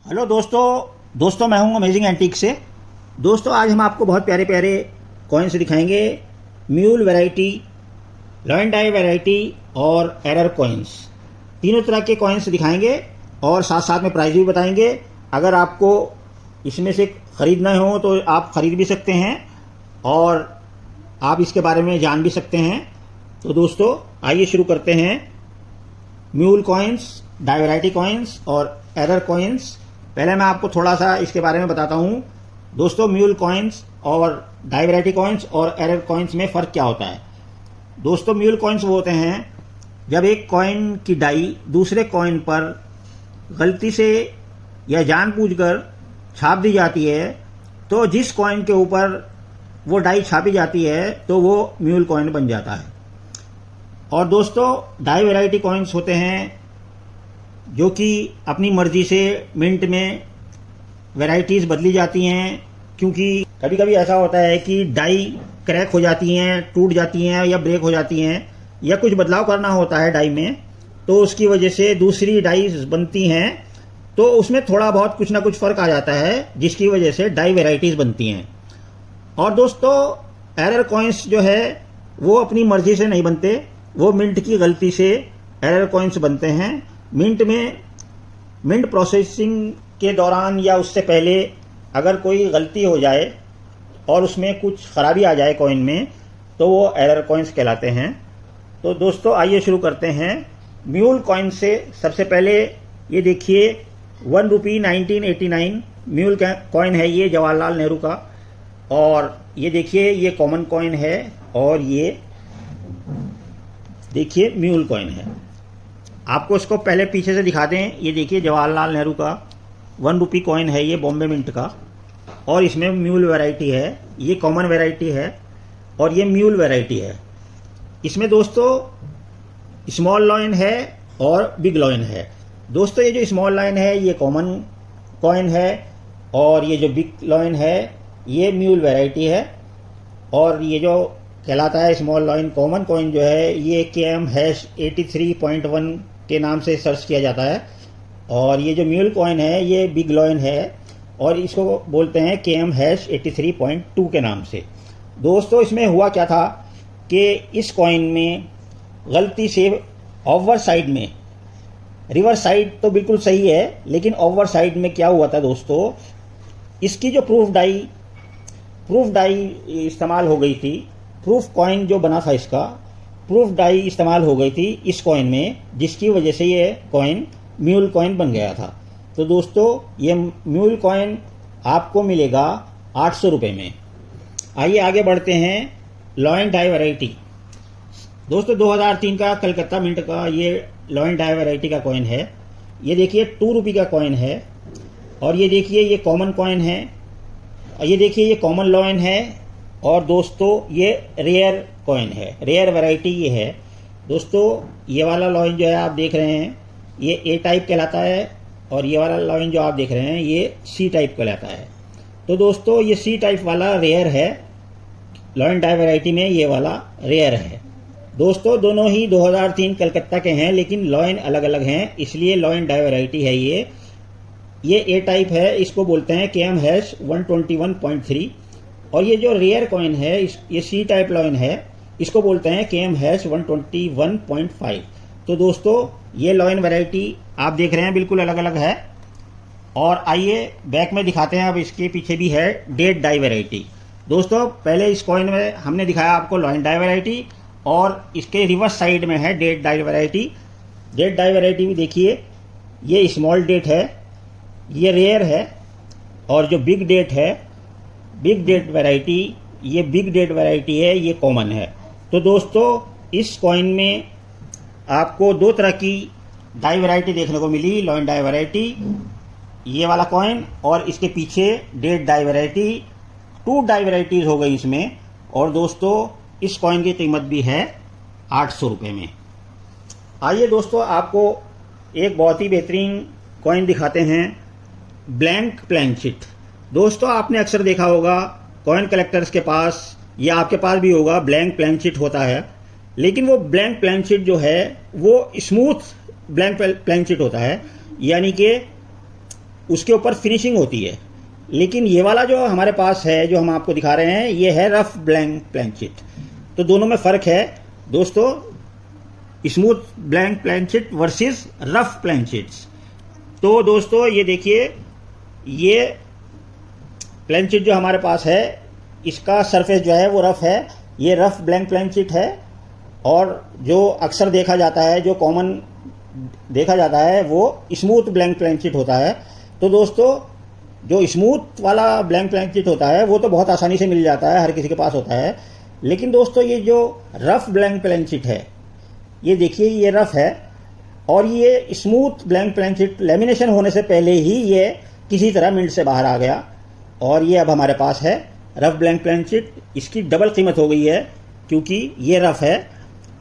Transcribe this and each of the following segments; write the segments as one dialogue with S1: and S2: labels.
S1: Hello दोस्तों मैं हूं अमेजिंग एंटीक से। दोस्तों आज हम आपको बहुत प्यारे प्यारे कॉइन्स दिखाएंगे। Mule variety, lion die variety और एरर कॉइन्स, तीनों तरह के कॉइन्स दिखाएंगे और साथ साथ में प्राइस भी बताएंगे। अगर आपको इसमें से ख़रीदना हो तो आप ख़रीद भी सकते हैं और आप इसके बारे में जान भी सकते हैं। तो दोस्तों आइए शुरू करते हैं। Mule coins, die variety coins और एरर कॉइन्स। पहले मैं आपको थोड़ा सा इसके बारे में बताता हूं। दोस्तों म्यूल कॉइन्स और डाई वैरायटी कॉइन्स और एरर कॉइन्स में फ़र्क क्या होता है। दोस्तों म्यूल कॉइन्स वो होते हैं जब एक कॉइन की डाई दूसरे कॉइन पर गलती से या जानबूझकर छाप दी जाती है, तो जिस कॉइन के ऊपर वो डाई छापी जाती है तो वो म्यूल कॉइन बन जाता है। और दोस्तों डाई वैरायटी कॉइन्स होते हैं जो कि अपनी मर्जी से मिंट में वैरायटीज़ बदली जाती हैं, क्योंकि कभी कभी ऐसा होता है कि डाई क्रैक हो जाती हैं, टूट जाती हैं या ब्रेक हो जाती हैं, या कुछ बदलाव करना होता है डाई में, तो उसकी वजह से दूसरी डाई बनती हैं, तो उसमें थोड़ा बहुत कुछ ना कुछ फ़र्क आ जाता है, जिसकी वजह से डाई वैरायटीज़ बनती हैं। और दोस्तों एरर कॉइन्स जो है वो अपनी मर्जी से नहीं बनते, वो मिंट की गलती से एरर कॉइन्स बनते हैं। मिंट प्रोसेसिंग के दौरान या उससे पहले अगर कोई गलती हो जाए और उसमें कुछ खराबी आ जाए कॉइन में, तो वो एरर कॉइन्स कहलाते हैं। तो दोस्तों आइए शुरू करते हैं म्यूल कॉइन से। सबसे पहले ये देखिए 1 रुपी 1989 म्यूल कॉइन है, ये जवाहरलाल नेहरू का। और ये देखिए ये कॉमन कॉइन है और ये देखिए म्यूल कॉइन है। आपको इसको पहले पीछे से दिखा दें। ये देखिए जवाहरलाल नेहरू का 1 रुपी कॉइन है, ये बॉम्बे मिंट का, और इसमें म्यूल वैरायटी है, ये कॉमन वैरायटी है और ये म्यूल वैरायटी है। इसमें दोस्तों स्मॉल लॉयन है और बिग लॉयन है। दोस्तों ये जो स्मॉल लॉयन है ये कॉमन कॉइन है और ये जो बिग लॉयन है ये म्यूल वैरायटी है। और ये जो कहलाता है स्मॉल लॉयन कॉमन कॉइन जो है ये KM-83.1 के नाम से सर्च किया जाता है। और ये जो म्यूल कॉइन है ये बिग लॉयन है और इसको बोलते हैं KM-83.2 के नाम से। दोस्तों इसमें हुआ क्या था कि इस कॉइन में गलती से ओवर साइड में, रिवर्स साइड तो बिल्कुल सही है, लेकिन ओवर साइड में क्या हुआ था दोस्तों, इसकी जो प्रूफ डाई इस्तेमाल हो गई थी, प्रूफ कॉइन जो बना था इसका प्रूफ डाई इस्तेमाल हो गई थी इस कॉइन में, जिसकी वजह से ये कॉइन म्यूल कॉइन बन गया था। तो दोस्तों ये म्यूल कॉइन आपको मिलेगा 800 रुपये में। आइए आगे बढ़ते हैं। Lion die variety. दोस्तों 2003 का कलकत्ता मिंट का ये लॉयन डाई वैरायटी का कॉइन है। ये देखिए 2 रुपये का कॉइन है और ये देखिए ये कॉमन कॉइन है और ये देखिए ये कॉमन लॉयन है। और दोस्तों ये रेयर कॉइन है, रेयर वैरायटी ये है। दोस्तों ये वाला लॉयन जो है आप देख रहे हैं ये ए टाइप कहलाता है और ये वाला लॉयन जो आप देख रहे हैं ये सी टाइप कहलाता है। तो दोस्तों ये सी टाइप वाला रेयर है, लॉयन डाई वैरायटी में ये वाला रेयर है। दोस्तों दोनों ही 2003 कलकत्ता के हैं, लेकिन लॉयन अलग अलग हैं, इसलिए लॉयन डाई वैरायटी है ये ए टाइप है, इसको बोलते हैं KM-121.3। और ये जो रेयर कॉइन है ये सी टाइप लॉयन है, इसको बोलते हैं KM-121.5। तो दोस्तों ये लॉयन वैरायटी आप देख रहे हैं बिल्कुल अलग अलग है। और आइए बैक में दिखाते हैं। अब इसके पीछे भी है डेड डाई वैरायटी। दोस्तों पहले इस कॉइन में हमने दिखाया आपको लॉयन डाई वैरायटी और इसके रिवर्स साइड में है dead die variety. Dead die variety भी देखिए, ये स्मॉल डेट है, ये रेयर है। और जो बिग डेट है, बिग डेट वैरायटी, ये बिग डेट वैरायटी है, ये कॉमन है। तो दोस्तों इस कॉइन में आपको 2 तरह की डाई वैरायटी देखने को मिली, लॉयन डाई वैरायटी ये वाला कॉइन और इसके पीछे date die variety. 2 die varieties हो गई इसमें। और दोस्तों इस कॉइन की कीमत भी है 800 रुपये में। आइए दोस्तों आपको एक बहुत ही बेहतरीन कॉइन दिखाते हैं, ब्लैंक प्लैंकशीट। दोस्तों आपने अक्सर देखा होगा कॉइन कलेक्टर्स के पास या आपके पास भी होगा ब्लैंक प्लैंकशीट होता है, लेकिन वो ब्लैंक प्लैंकशीट जो है वो स्मूथ ब्लैंक प्लैंकशीट होता है, यानी कि उसके ऊपर फिनिशिंग होती है। लेकिन ये वाला जो हमारे पास है, जो हम आपको दिखा रहे हैं, ये है रफ ब्लैंक प्लान शीट। तो दोनों में फ़र्क है दोस्तों, smooth blank plan sheet versus rough plan sheets. तो दोस्तों ये देखिए, ये प्लान शीट जो हमारे पास है, इसका सरफेस जो है वो रफ है, ये रफ ब्लैंक प्लान शीट है। और जो अक्सर देखा जाता है, जो कॉमन देखा जाता है, वो स्मूथ ब्लैंक प्लान शीट होता है। तो दोस्तों जो स्मूथ वाला ब्लैंक प्लान शीट होता है वो तो बहुत आसानी से मिल जाता है, हर किसी के पास होता है। लेकिन दोस्तों ये जो रफ ब्लैंक प्लान शीट है, ये देखिए ये रफ है, और ये smooth blank plan sheet lamination होने से पहले ही ये किसी तरह मिंट से बाहर आ गया, और ये अब हमारे पास है रफ ब्लैंक प्लान शीट। इसकी डबल कीमत हो गई है, क्योंकि ये रफ है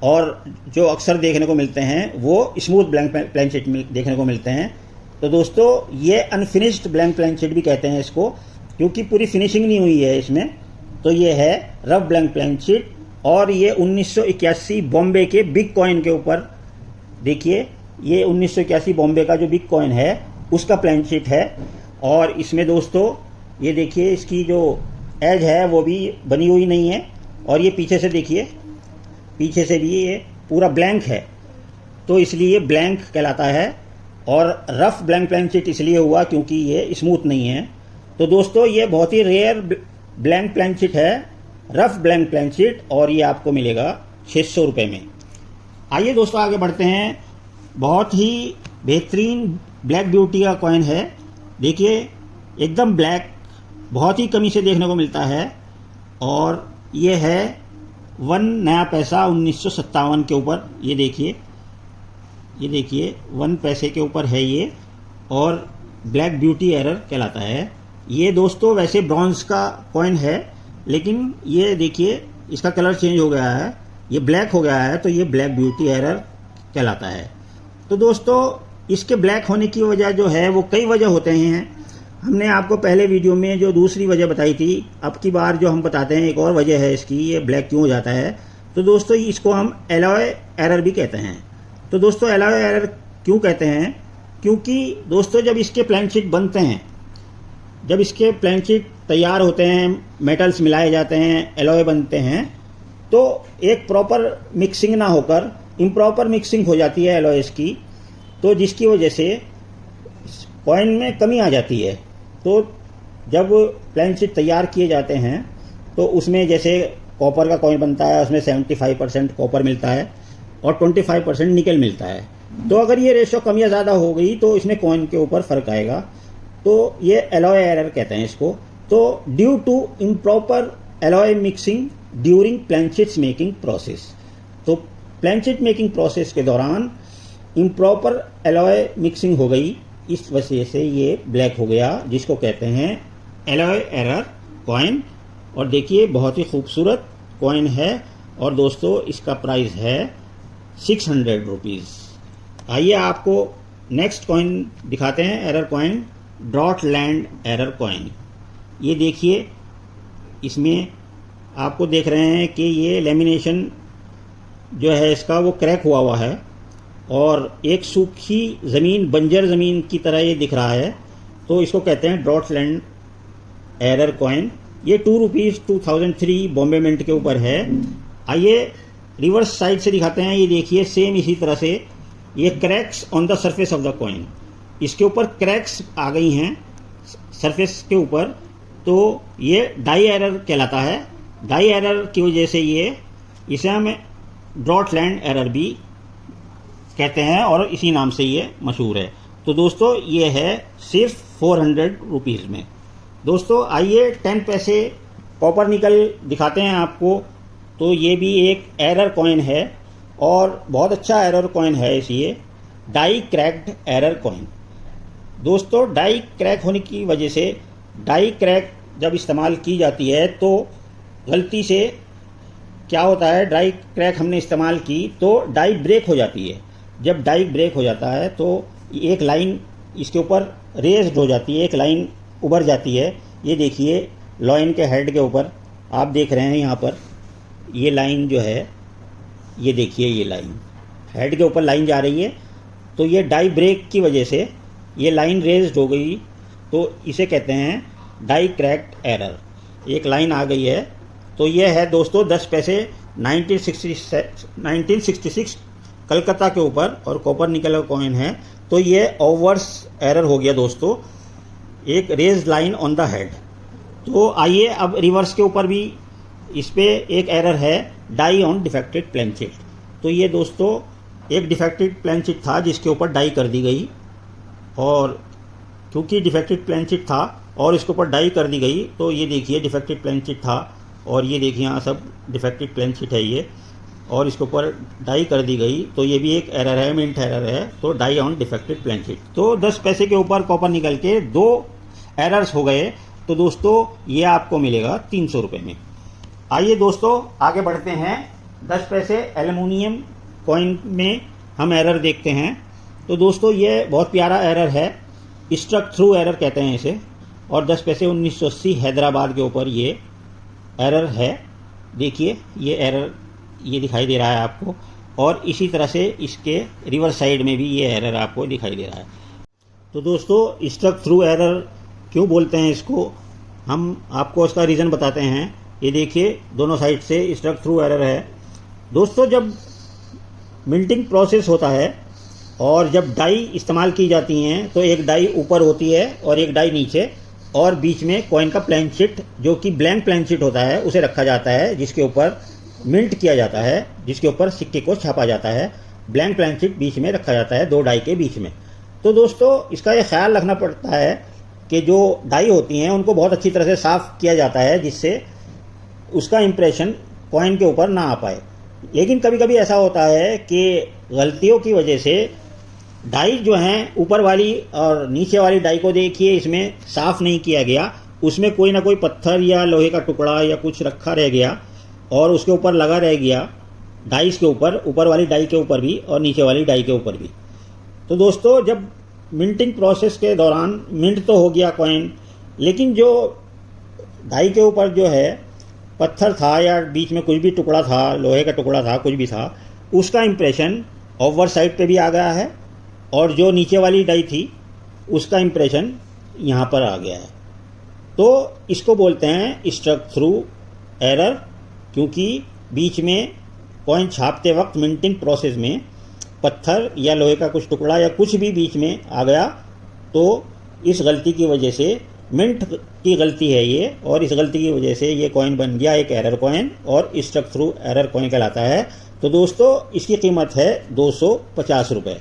S1: और जो अक्सर देखने को मिलते हैं वो स्मूथ ब्लैंक प्लान शीट देखने को मिलते हैं। तो दोस्तों ये अनफिनिश्ड ब्लैंक प्लान शीट भी कहते हैं इसको, क्योंकि पूरी फिनिशिंग नहीं हुई है इसमें। तो ये है रफ ब्लैंक प्लान शीट, और ये 1981 बॉम्बे के बिग कॉइन के ऊपर, देखिए ये 1981 बॉम्बे का जो बिग कॉइन है उसका प्लान शीट है। और इसमें दोस्तों ये देखिए, इसकी जो एज है वो भी बनी हुई नहीं है, और ये पीछे से देखिए, पीछे से भी ये पूरा ब्लैंक है, तो इसलिए ब्लैंक कहलाता है। और रफ ब्लैंक प्लान शीट इसलिए हुआ क्योंकि ये स्मूथ नहीं है। तो दोस्तों ये बहुत ही रेयर ब्लैंक प्लान शीट है, रफ ब्लैंक प्लान शीट, और ये आपको मिलेगा 600 रुपये में। आइए दोस्तों आगे बढ़ते हैं। बहुत ही बेहतरीन ब्लैक ब्यूटी का कॉइन है, देखिए एकदम ब्लैक, बहुत ही कमी से देखने को मिलता है। और ये है 1 नया पैसा 1957 के ऊपर, ये देखिए 1 पैसे के ऊपर है ये, और ब्लैक ब्यूटी एरर कहलाता है। ये दोस्तों वैसे ब्रॉन्ज का कॉइन है, लेकिन ये देखिए इसका कलर चेंज हो गया है, ये ब्लैक हो गया है, तो ये ब्लैक ब्यूटी एरर कहलाता है। तो दोस्तों इसके ब्लैक होने की वजह जो है वो कई वजह होते हैं। हमने आपको पहले वीडियो में जो दूसरी वजह बताई थी, अब की बार जो हम बताते हैं एक और वजह है इसकी, ये ब्लैक क्यों हो जाता है। तो दोस्तों इसको हम एलॉय एरर भी कहते हैं। तो दोस्तों एलॉय एरर क्यों कहते हैं, क्योंकि दोस्तों जब इसके प्लान शीट बनते हैं, जब इसके प्लान शीट तैयार होते हैं, मेटल्स मिलाए जाते हैं, एलॉय बनते हैं, तो एक प्रॉपर मिक्सिंग ना होकर इम्प्रॉपर मिक्सिंग हो जाती है एलॉयस की, तो जिसकी वजह से कॉइन में कमी आ जाती है। तो जब प्लान शीट तैयार किए जाते हैं तो उसमें जैसे कॉपर का कॉइन बनता है, उसमें 75% कॉपर मिलता है और 25% निकल मिलता है। तो अगर ये रेशो कम या ज़्यादा हो गई तो इसमें कॉइन के ऊपर फ़र्क आएगा, तो ये एलॉय एरर कहते हैं इसको। तो due to improper alloy mixing during plain sheets making process, तो प्लान शीट मेकिंग प्रोसेस के दौरान इम्प्रॉपर एलॉय मिक्सिंग हो गई, इस वजह से ये ब्लैक हो गया, जिसको कहते हैं एलॉय एरर कॉइन। और देखिए बहुत ही खूबसूरत कॉइन है, और दोस्तों इसका प्राइस है 600 रुपीज़। आइए आपको नेक्स्ट कॉइन दिखाते हैं, error coin, drought land error coin. ये देखिए इसमें आपको देख रहे हैं कि ये लेमिनेशन जो है इसका वो क्रैक हुआ है, और एक सूखी ज़मीन, बंजर ज़मीन की तरह ये दिख रहा है, तो इसको कहते हैं ड्रॉट लैंड एरर कॉइन। ये 2 रुपीज़ 2003 बॉम्बे मिंट के ऊपर है। आइए रिवर्स साइड से दिखाते हैं, ये देखिए सेम इसी तरह से ये cracks on the surface of the coin, इसके ऊपर क्रैक्स आ गई हैं सरफेस के ऊपर, तो ये डाई एरर कहलाता है। डाई एरर की वजह से इसे हम ड्रॉट लैंड एरर भी कहते हैं, और इसी नाम से ये मशहूर है। तो दोस्तों ये है सिर्फ 400 रुपीज़ में। दोस्तों आइए 10 पैसे कॉपर निकल दिखाते हैं आपको। तो ये भी एक एरर कॉइन है, और बहुत अच्छा एरर कॉइन है ये, डाई क्रैक्ड एरर कॉइन। दोस्तों डाई क्रैक होने की वजह से, डाई क्रैक जब इस्तेमाल की जाती है तो गलती से क्या होता है, डाई क्रैक हमने इस्तेमाल की तो डाई ब्रेक हो जाती है। जब डाई ब्रेक हो जाता है तो एक लाइन इसके ऊपर रेज्ड हो जाती है, एक लाइन उभर जाती है। ये देखिए लॉइन के हेड के ऊपर आप देख रहे हैं, यहाँ पर ये लाइन जो है, ये देखिए ये लाइन हेड के ऊपर लाइन जा रही है, तो ये डाई ब्रेक की वजह से ये लाइन रेज्ड हो गई, तो इसे कहते हैं डाई क्रैक्ड एरर। एक लाइन आ गई है। तो ये है दोस्तों 10 पैसे 1966 कलकत्ता के ऊपर और कॉपर निकल का कॉइन है। तो ये ओवर्स एरर हो गया दोस्तों, एक raise line on the head. तो आइए अब रिवर्स के ऊपर भी इस पे एक एरर है, die on defected plain sheet. तो ये दोस्तों एक डिफेक्टेड प्लेन शीट था जिसके ऊपर डाई कर दी गई, और क्योंकि डिफेक्टेड प्लेन शीट था और इसके ऊपर डाई कर दी गई, तो ये देखिए डिफेक्टेड प्लेन शीट था और ये देखिए यहाँ सब डिफेक्टेड प्लेन शीट है ये, और इसके ऊपर डाई कर दी गई। तो ये भी एक एरर है, मिंट एरर है। तो die on defected plain sheet. तो 10 पैसे के ऊपर कॉपर निकल के 2 एरर्स हो गए। तो दोस्तों ये आपको मिलेगा 300 रुपये में। आइए दोस्तों आगे बढ़ते हैं। 10 पैसे एल्युमिनियम कॉइन में हम एरर देखते हैं। तो दोस्तों ये बहुत प्यारा एरर है, स्ट्रक थ्रू एरर कहते हैं इसे, और 10 पैसे 1980 हैदराबाद के ऊपर ये एरर है। देखिए ये एरर ये दिखाई दे रहा है आपको, और इसी तरह से इसके रिवर्स साइड में भी ये एरर आपको दिखाई दे रहा है। तो दोस्तों स्ट्रक थ्रू एरर क्यों बोलते हैं इसको, हम आपको उसका रीज़न बताते हैं। ये देखिए दोनों साइड से स्ट्रक थ्रू एरर है। दोस्तों जब मिल्टिंग प्रोसेस होता है और जब डाई इस्तेमाल की जाती हैं तो एक डाई ऊपर होती है और एक डाई नीचे, और बीच में कॉइन का प्लेन शीट जो कि ब्लैंक प्लेन शीट होता है उसे रखा जाता है, जिसके ऊपर मिल्ट किया जाता है, जिसके ऊपर सिक्के को छापा जाता है। ब्लैंक प्लेन शीट बीच में रखा जाता है 2 डाई के बीच में। तो दोस्तों इसका ये ख्याल रखना पड़ता है कि जो डाई होती हैं उनको बहुत अच्छी तरह से साफ़ किया जाता है, जिससे उसका इम्प्रेशन कॉइन के ऊपर ना आ पाए। लेकिन कभी कभी ऐसा होता है कि गलतियों की वजह से डाई जो हैं ऊपर वाली और नीचे वाली डाई को देखिए इसमें साफ़ नहीं किया गया, उसमें कोई ना कोई पत्थर या लोहे का टुकड़ा या कुछ रखा रह गया और उसके ऊपर लगा रह गया, डाइस के ऊपर वाली डाई के ऊपर भी और नीचे वाली डाई के ऊपर भी। तो दोस्तों जब मिंटिंग प्रोसेस के दौरान मिंट तो हो गया कॉइन, लेकिन जो डाई के ऊपर जो है पत्थर था या बीच में कुछ भी टुकड़ा था, लोहे का टुकड़ा था, कुछ भी था, उसका इम्प्रेशन ओवर साइड पे भी आ गया है, और जो नीचे वाली डाई थी उसका इम्प्रेशन यहाँ पर आ गया है। तो इसको बोलते हैं स्ट्रक थ्रू एरर, क्योंकि बीच में कॉइन छापते वक्त मिंटिंग प्रोसेस में पत्थर या लोहे का कुछ टुकड़ा या कुछ भी बीच में आ गया। तो इस गलती की वजह से, मिंट की गलती है ये, और इस गलती की वजह से ये कॉइन बन गया एक एरर कॉइन और स्ट्रक थ्रू एरर कॉइन कहलाता है। तो दोस्तों इसकी कीमत है 250 रुपये।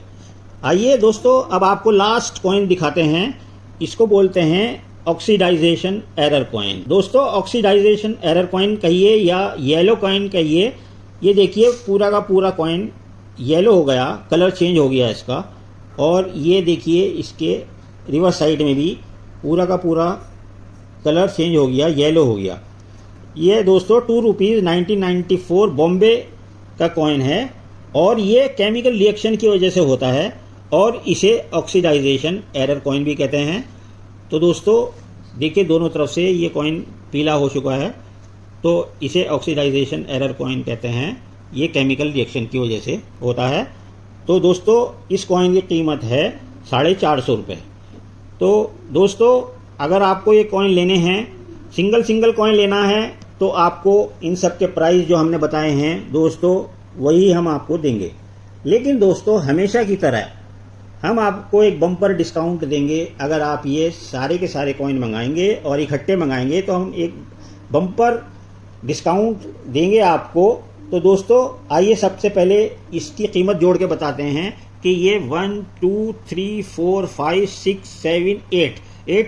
S1: आइए दोस्तों अब आपको लास्ट कॉइन दिखाते हैं। इसको बोलते हैं ऑक्सीडाइजेशन एरर कॉइन। दोस्तों ऑक्सीडाइजेशन एरर कॉइन कहिए या येलो कॉइन कहिए, ये देखिए पूरा का पूरा कॉइन येलो हो गया, कलर चेंज हो गया इसका, और ये देखिए इसके रिवर्स साइड में भी पूरा का पूरा कलर चेंज हो गया, येलो हो गया। ये दोस्तों 2 रुपीज़ 1994 बॉम्बे का कॉइन है, और ये केमिकल रिएक्शन की वजह से होता है, और इसे ऑक्सीडाइजेशन एरर कॉइन भी कहते हैं। तो दोस्तों देखिए दोनों तरफ से ये कॉइन पीला हो चुका है, तो इसे ऑक्सीडाइजेशन एरर कॉइन कहते हैं। ये केमिकल रिएक्शन की वजह से होता है। तो दोस्तों इस कॉइन की कीमत है 450 रुपये। तो दोस्तों अगर आपको ये कॉइन लेने हैं, सिंगल कॉइन लेना है, तो आपको इन सब के प्राइस जो हमने बताए हैं दोस्तों वही हम आपको देंगे। लेकिन दोस्तों हमेशा की तरह हम आपको एक बम्पर डिस्काउंट देंगे। अगर आप ये सारे के सारे कॉइन मंगाएंगे और इकट्ठे मंगाएंगे तो हम एक बम्पर डिस्काउंट देंगे आपको। तो दोस्तों आइए सबसे पहले इसकी कीमत जोड़ के बताते हैं कि ये 1 2 3 4 5 6 7 8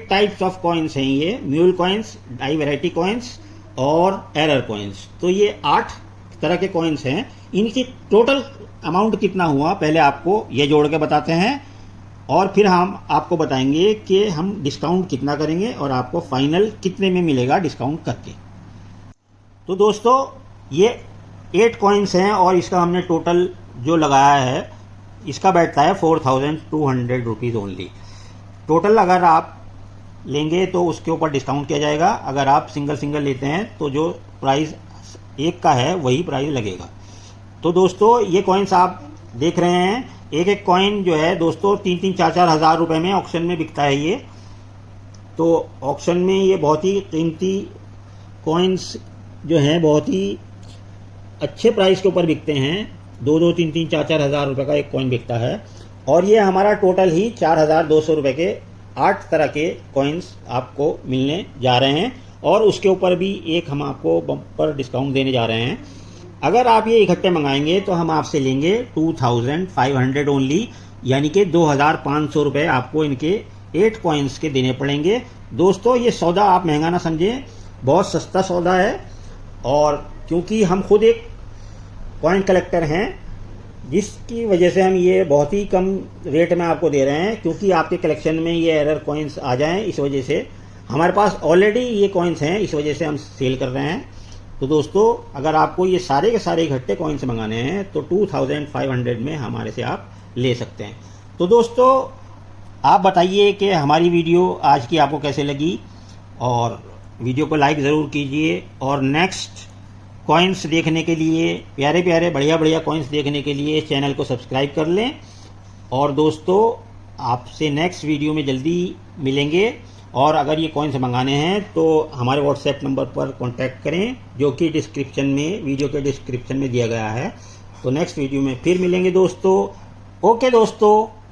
S1: टाइप्स ऑफ कॉइन्स हैं। ये mule coins, die variety coins और एरर कॉइन्स। तो ये 8 तरह के कॉइन्स हैं। इनकी टोटल अमाउंट कितना हुआ पहले आपको ये जोड़ के बताते हैं, और फिर हम आपको बताएंगे कि हम डिस्काउंट कितना करेंगे और आपको फाइनल कितने में मिलेगा डिस्काउंट करके। तो दोस्तों ये 8 कॉइन्स हैं और इसका हमने टोटल जो लगाया है इसका बैठता है 4200 रुपीज़ ओनली। टोटल अगर आप लेंगे तो उसके ऊपर डिस्काउंट किया जाएगा। अगर आप सिंगल लेते हैं तो जो प्राइस एक का है वही प्राइस लगेगा। तो दोस्तों ये कॉइन्स आप देख रहे हैं, एक कॉइन जो है दोस्तों 3-4 हज़ार रुपये में ऑक्शन में बिकता है ये। तो ऑक्शन में ये बहुत ही कीमती कॉइन्स जो हैं बहुत ही अच्छे प्राइस के ऊपर बिकते हैं। 2-2, 3-3, 4-4 हज़ार रुपये का एक कॉइन बिकता है। और ये हमारा टोटल ही 4,200 रुपये के 8 तरह के कॉइन्स आपको मिलने जा रहे हैं। और उसके ऊपर भी एक हम आपको बम्पर डिस्काउंट देने जा रहे हैं। अगर आप ये इकट्ठे मंगाएंगे तो हम आपसे लेंगे 2,500 ओनली, यानी कि 2,500 रुपये आपको इनके 8 कॉइन्स के देने पड़ेंगे। दोस्तों ये सौदा आप महंगा ना समझें, बहुत सस्ता सौदा है। और क्योंकि हम खुद एक कॉइन कलेक्टर हैं, जिसकी वजह से हम ये बहुत ही कम रेट में आपको दे रहे हैं, क्योंकि आपके कलेक्शन में ये एरर कॉइन्स आ जाएं, इस वजह से हमारे पास ऑलरेडी ये कॉइन्स हैं, इस वजह से हम सेल कर रहे हैं। तो दोस्तों अगर आपको ये सारे के सारे इकट्ठे कॉइन्स मंगाने हैं तो 2,500 में हमारे से आप ले सकते हैं। तो दोस्तों आप बताइए कि हमारी वीडियो आज की आपको कैसे लगी, और वीडियो को लाइक ज़रूर कीजिए। और नेक्स्ट कॉइन्स देखने के लिए, प्यारे प्यारे बढ़िया बढ़िया कॉइन्स देखने के लिए चैनल को सब्सक्राइब कर लें। और दोस्तों आपसे नेक्स्ट वीडियो में जल्दी मिलेंगे। और अगर ये कॉइन्स मंगाने हैं तो हमारे व्हाट्सएप नंबर पर कांटेक्ट करें, जो कि डिस्क्रिप्शन में, वीडियो के डिस्क्रिप्शन में दिया गया है। तो नेक्स्ट वीडियो में फिर मिलेंगे दोस्तों। ओके दोस्तों।